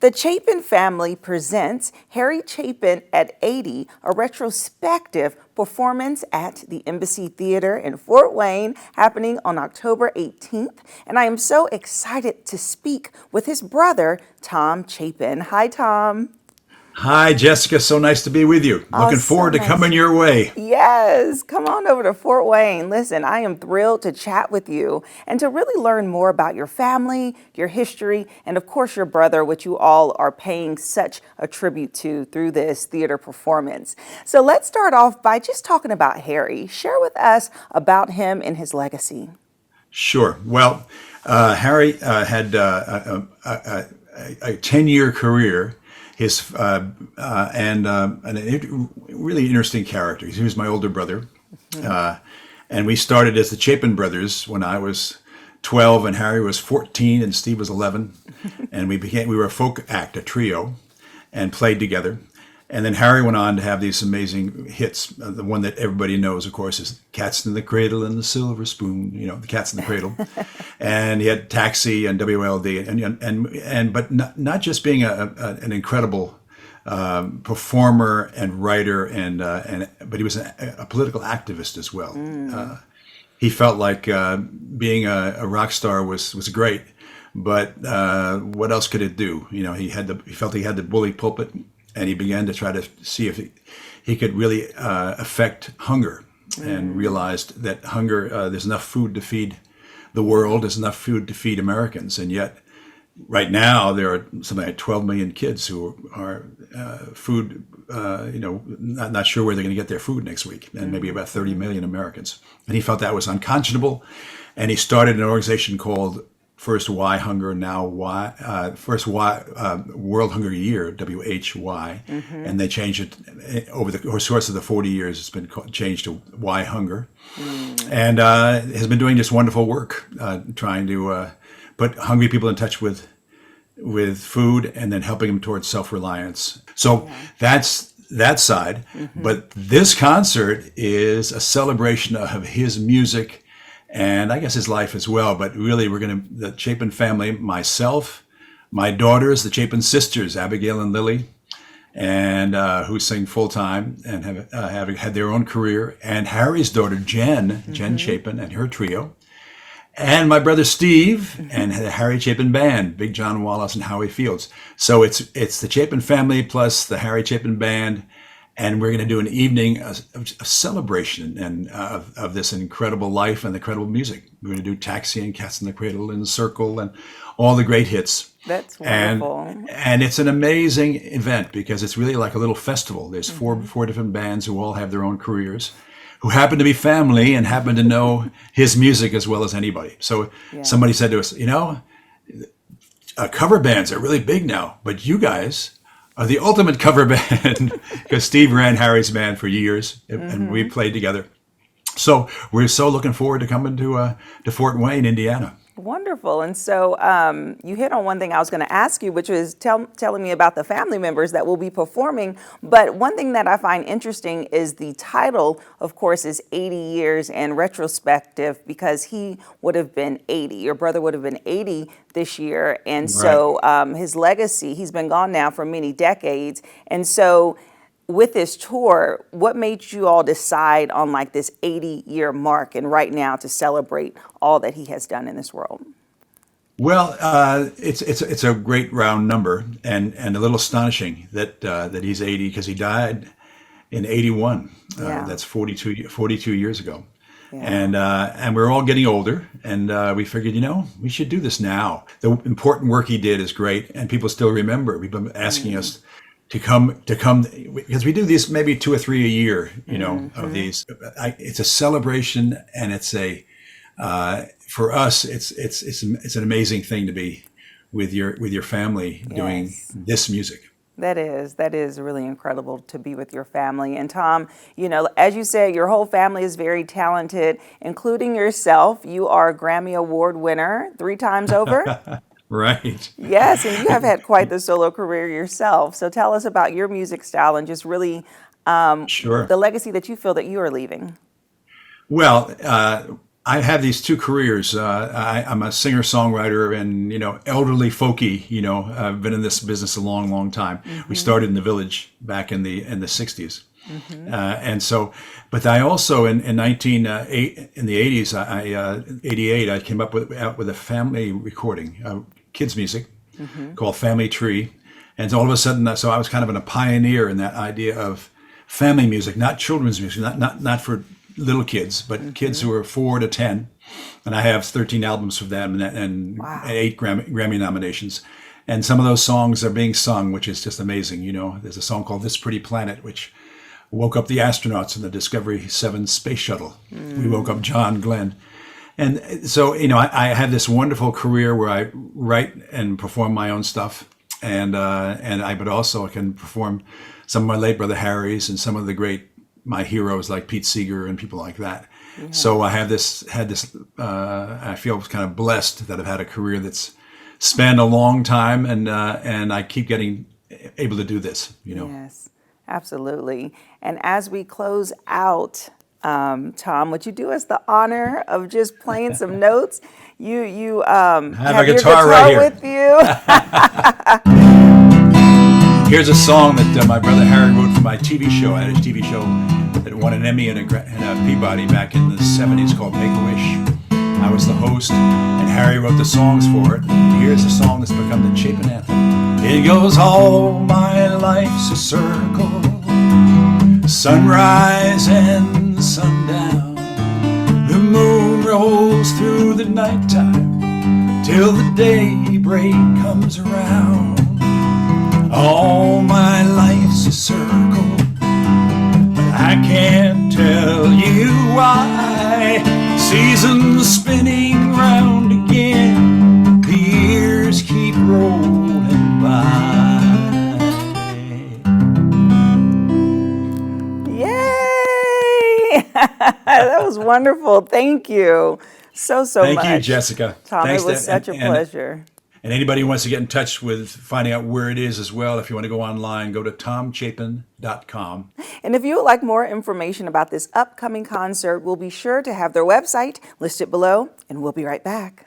The Chapin family presents Harry Chapin at 80, a retrospective performance at the Embassy Theater in Fort Wayne, happening on October 18th. And I am so excited to speak with his brother, Tom Chapin. Hi, Tom. Hi, Jessica. So nice to be with you. Oh, Looking so forward to nice. coming your way. Yes, come on over to Fort Wayne. Listen, I am thrilled to chat with you and to really learn more about your family, your history, and of course your brother, which you all are paying such a tribute to through this theater performance. So let's start off by just talking about Harry. Share with us about him and his legacy. Sure. Well, Harry had a 10-year career. His and a really interesting character. He was my older brother, and we started as the Chapin brothers when I was 12 and Harry was 14 and Steve was 11, and we were a folk act, a trio, and played together. And then Harry went on to have these amazing hits. The one that everybody knows, of course, is "Cats in the Cradle" and "The Silver Spoon." You know, the Cats in the Cradle. And he had "Taxi" and "WLD," and but not just being an incredible performer and writer, but he was a political activist as well. He felt like being a rock star was great, but what else could it do? You know, he felt he had the bully pulpit. And he began to try to see if he could really affect hunger, and realized that hunger, there's enough food to feed the world, there's enough food to feed Americans. And yet, right now, there are something like 12 million kids who are food, not sure where they're going to get their food next week, and maybe about 30 million Americans. And he felt that was unconscionable. And he started an organization called First Why Hunger, now Why, First Why World Hunger Year, WHY, and they changed it over the course of the 40 years. It's been changed to Why Hunger, and has been doing this wonderful work, trying to put hungry people in touch with food, and then helping them towards self-reliance. So that's that side. But this concert is a celebration of his music, and I guess his life as well. But really, the Chapin family, myself, my daughters, the Chapin sisters, Abigail and Lily, and who sing full time and have had their own career, and Harry's daughter, Jen Chapin, and her trio, and my brother Steve, and the Harry Chapin Band, Big John Wallace and Howie Fields. So it's the Chapin family plus the Harry Chapin Band. And we're going to do an evening, a celebration of this incredible life and incredible music. We're going to do "Taxi" and "Cats in the Cradle" and "Circle" and all the great hits. That's And wonderful. and it's an amazing event because it's really like a little festival. There's four different bands who all have their own careers, who happen to be family and happen to know his music as well as anybody. So somebody said to us, cover bands are really big now, but you guys are the ultimate cover band, because Steve ran Harry's band for years, and we played together. So we're so looking forward to coming to Fort Wayne, Indiana. Wonderful. And so you hit on one thing I was going to ask you, which was telling me about the family members that will be performing. But one thing that I find interesting is the title, of course, is 80 years and retrospective, because he would have been 80. Your brother would have been 80 this year. And Right. so his legacy, he's been gone now for many decades. And so with this tour, what made you all decide on like this 80-year mark and right now to celebrate all that he has done in this world? Well, it's a great round number, and a little astonishing that he's 80, because he died in 81. Yeah. That's 42 years ago. Yeah. And we're all getting older, and we figured, we should do this now. The important work he did is great, and people still remember. People have been asking us to come, because we do these maybe 2 or 3 a year, of these. It's a celebration, and it's for us, it's an amazing thing to be with your family doing Yes. this music. That is really incredible to be with your family. And Tom, as you said, your whole family is very talented, including yourself. You are a Grammy Award winner 3 times over. Right. Yes, and you have had quite the solo career yourself. So tell us about your music style and just really Sure. the legacy that you feel that you are leaving. Well, I have these two careers. I'm a singer-songwriter and, elderly folky. I've been in this business a long, long time. We started in the Village back in the 60s. And so, but I also in in the 80s, 88, I came up with a family recording, kids music called Family Tree. And all of a sudden, so I was kind of a pioneer in that idea of family music, not children's music, not for little kids, but kids who are 4 to 10. And I have 13 albums for them and Wow. 8 Grammy nominations. And some of those songs are being sung, which is just amazing. There's a song called This Pretty Planet, which woke up the astronauts in the Discovery 7 space shuttle. We woke up John Glenn. And so, I have this wonderful career where I write and perform my own stuff. But also I can perform some of my late brother Harry's and some of my heroes like Pete Seeger and people like that. So I had this, I feel kind of blessed that I've had a career that's spanned a long time and I keep getting able to do this, Yes, absolutely. And as we close out, Tom, would you do us the honor of just playing some notes? You have a your guitar right here. with you. Here's a song that my brother Harry wrote for my TV show. I had a TV show that won an Emmy and a Peabody back in the 70s called Make-A-Wish. I was the host, and Harry wrote the songs for it. Here's a song that's become the Chapin anthem. It goes, all my life's a circle, sunrise and sundown. The moon rolls through the nighttime till the daybreak comes around. All my life's a circle, but I can't tell you why. Seasons spinning round again, the years keep rolling by. Yay! That was wonderful. Thank you so much. Thank you, Jessica. Tom, Thanks, it was such a pleasure. And anybody who wants to get in touch with finding out where it is as well, if you want to go online, go to tomchapin.com. And if you would like more information about this upcoming concert, we'll be sure to have their website listed below, and we'll be right back.